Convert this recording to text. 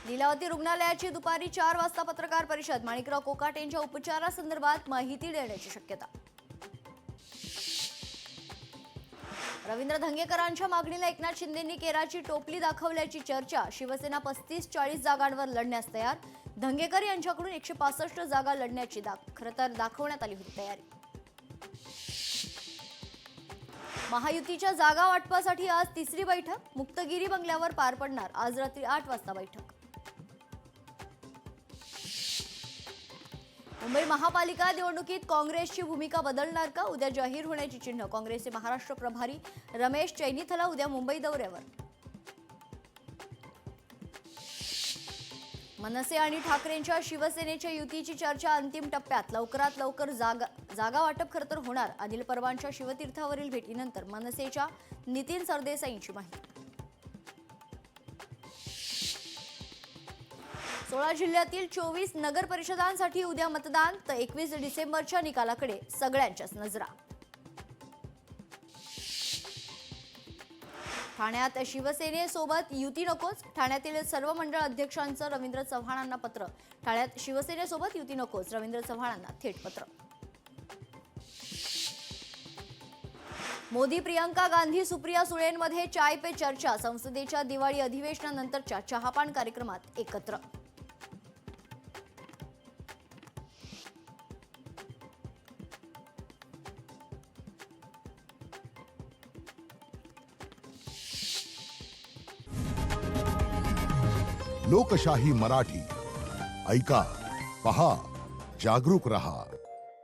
लीलावती रुग्णालयाची दुपारी 4 वाजता पत्रकार परिषद. माणिकराव कोकाटे यांच्या उपचारासंदर्भात माहिती देण्याची शक्यता. रवींद्र धंगेकरांच्या मागणीला एकनाथ शिंदेंनी केराची टोपली दाखवल्याची चर्चा. शिवसेना 35-40 जागांवर लढण्यास तयार. धंगेकर यांच्याकडून 165 जागा लढण्याची खरं तर दाखवण्यात आली होती तयारी. महायुतीच्या जागा वाटपासाठी आज तिसरी बैठक. मुक्तगिरी बंगल्यावर पार पडणार आज रात्री 8 वाजता बैठक. मुंबई महापालिका निवडणुकीत काँग्रेसची भूमिका बदलणार का? उद्या जाहीर होण्याची चिन्ह. काँग्रेसचे महाराष्ट्र प्रभारी रमेश चैनीथला उद्या मुंबई दौऱ्यावर. मनसे आणि ठाकरेंच्या शिवसेनेच्या युतीची चर्चा अंतिम टप्प्यात. लवकरात लवकर जागा वाटप खरं तर होणार. अनिल परबांच्या शिवतीर्थावरील भेटीनंतर मनसेच्या नितीन सरदेसाईंची माहिती. 16 जिल्ह्यातील 24 नगर परिषदांसाठी उद्या मतदान. तर 21 डिसेंबरच्या निकालाकडे सगळ्यांच्याच नजरा. ठाण्यात शिवसेनेसोबत युती नकोच. ठाण्यातील सर्व मंडळ अध्यक्षांचं रवींद्र चव्हाणांना पत्र. ठाण्यात शिवसेनेसोबत युती नकोच. रवींद्र चव्हाणांना थेट पत्र. मोदी प्रियंका गांधी सुप्रिया सुळेंमध्ये चाय पे चर्चा. संसदेच्या दिवाळी अधिवेशनानंतरच्या चहापान कार्यक्रमात एकत्र. लोकशाही मराठी ऐका, पहा, जागरूक रहा.